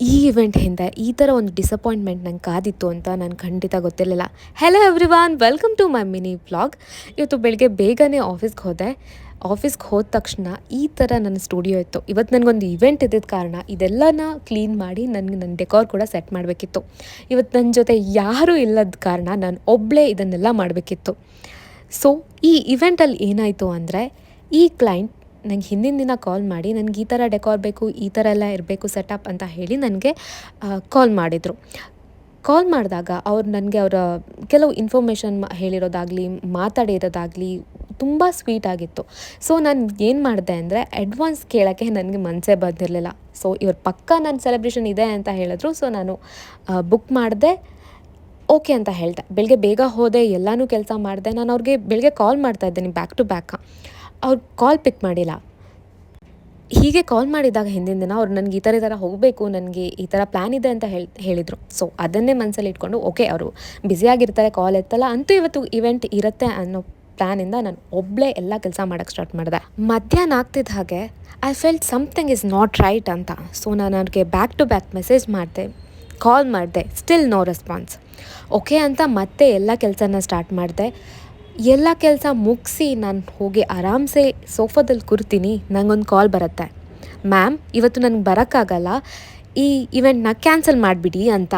ಈ ಇವೆಂಟ್ ಹಿಂದೆ ಈ ಥರ ಒಂದು ಡಿಸಪಾಯಿಂಟ್ಮೆಂಟ್ ನಂಗೆ ಕಾದಿತ್ತು ಅಂತ ನನಗೆ ಖಂಡಿತ ಗೊತ್ತಿರಲಿಲ್ಲ. Hello everyone, welcome to my mini vlog. ಇವತ್ತು ಬೆಳಗ್ಗೆ ಬೇಗನೆ ಆಫೀಸ್ಗೆ ಹೋದೆ. ಆಫೀಸ್ಗೆ ಹೋದ ತಕ್ಷಣ ಈ ಥರ ನನ್ನ ಸ್ಟುಡಿಯೋ ಇತ್ತು. ಇವತ್ತು ನನಗೊಂದು ಇವೆಂಟ್ ಇದ್ದಿದ್ದ ಕಾರಣ ಇದೆಲ್ಲನ ಕ್ಲೀನ್ ಮಾಡಿ ನನ್ನ ಡೆಕೋರ್ ಕೂಡ ಸೆಟ್ ಮಾಡಬೇಕಿತ್ತು. ಇವತ್ತು ನನ್ನ ಜೊತೆ ಯಾರೂ ಇಲ್ಲದ ಕಾರಣ ನಾನು ಒಬ್ಬಳೇ ಇದನ್ನೆಲ್ಲ ಮಾಡಬೇಕಿತ್ತು. ಸೊ ಈ ಇವೆಂಟಲ್ಲಿ ಏನಾಯಿತು ಅಂದರೆ, ಈ ಕ್ಲೈಂಟ್ ನಂಗೆ ಹಿಂದಿನ ದಿನ ಕಾಲ್ ಮಾಡಿ ನನಗೆ ಈ ಥರ ಡೆಕೋರ್ ಬೇಕು, ಈ ಥರ ಎಲ್ಲ ಇರಬೇಕು ಸೆಟಪ್ ಅಂತ ಹೇಳಿ ನನಗೆ ಕಾಲ್ ಮಾಡಿದರು. ಕಾಲ್ ಮಾಡಿದಾಗ ಅವ್ರು ನನಗೆ ಅವರ ಕೆಲವು ಇನ್ಫಾರ್ಮೇಷನ್ ಹೇಳಿರೋದಾಗಲಿ, ಮಾತಾಡಿರೋದಾಗಲಿ ತುಂಬ ಸ್ವೀಟ್ ಆಗಿತ್ತು. ಸೊ ನಾನು ಏನು ಮಾಡಿದೆ ಅಂದರೆ, ಅಡ್ವಾನ್ಸ್ ಕೇಳೋಕ್ಕೆ ನನಗೆ ಮನಸ್ಸೇ ಬಂದಿರಲಿಲ್ಲ. ಸೊ ಇವ್ರ ಪಕ್ಕ ನನ್ನ ಸೆಲೆಬ್ರೇಷನ್ ಇದೆ ಅಂತ ಹೇಳಿದ್ರು. ಸೊ ನಾನು ಬುಕ್ ಮಾಡಿದೆ, ಓಕೆ ಅಂತ ಹೇಳಿದೆ. ಬೆಳಗ್ಗೆ ಬೇಗ ಹೋದೆ, ಎಲ್ಲನೂ ಕೆಲಸ ಮಾಡಿದೆ. ನಾನು ಅವ್ರಿಗೆ ಬೆಳಗ್ಗೆ ಕಾಲ್ ಮಾಡ್ತಾಯಿದ್ದೀನಿ ಬ್ಯಾಕ್ ಟು ಬ್ಯಾಕ್. ಅವ್ರು ಕಾಲ್ ಪಿಕ್ ಮಾಡಿಲ್ಲ. ಹೀಗೆ ಕಾಲ್ ಮಾಡಿದಾಗ ಹಿಂದಿನ ದಿನ ಅವ್ರು ನನಗೆ ಈ ಥರ ಹೋಗಬೇಕು, ನನಗೆ ಈ ಥರ ಪ್ಲ್ಯಾನ್ ಇದೆ ಅಂತ ಹೇಳಿದರು. ಸೊ ಅದನ್ನೇ ಮನಸ್ಸಲ್ಲಿ ಇಟ್ಕೊಂಡು, ಓಕೆ ಅವರು ಬ್ಯುಸಿಯಾಗಿರ್ತಾರೆ, ಕಾಲ್ ಎತ್ತಲ್ಲ, ಅಂತೂ ಇವತ್ತು ಇವೆಂಟ್ ಇರುತ್ತೆ ಅನ್ನೋ ಪ್ಲ್ಯಾನಿಂದ ನಾನು ಒಬ್ಬಳೇ ಎಲ್ಲ ಕೆಲಸ ಮಾಡೋಕ್ಕೆ ಸ್ಟಾರ್ಟ್ ಮಾಡಿದೆ. ಮಧ್ಯಾಹ್ನ ಆಗ್ತಿದ್ದ ಹಾಗೆ I felt something is not right ಅಂತ. ಸೊ ನಾನು ಅವ್ರಿಗೆ ಬ್ಯಾಕ್ ಟು ಬ್ಯಾಕ್ ಮೆಸೇಜ್ ಮಾಡಿದೆ, ಕಾಲ್ ಮಾಡಿದೆ, ಸ್ಟಿಲ್ ನೋ ರೆಸ್ಪಾನ್ಸ್. ಓಕೆ ಅಂತ ಮತ್ತೆ ಎಲ್ಲ ಕೆಲಸನ ಸ್ಟಾರ್ಟ್ ಮಾಡಿದೆ. ಎಲ್ಲ ಕೆಲಸ ಮುಗಿಸಿ ನಾನು ಹೋಗಿ ಆರಾಮ್ಸೆ ಸೋಫಾದಲ್ಲಿ ಕೂರ್ತೀನಿ. ನನಗೊಂದು ಕಾಲ್ ಬರುತ್ತೆ, ಮ್ಯಾಮ್ ಇವತ್ತು ನನಗೆ ಬರೋಕ್ಕಾಗಲ್ಲ, ಈ ಇವೆಂಟ್ನ ಕ್ಯಾನ್ಸಲ್ ಮಾಡಿಬಿಡಿ ಅಂತ.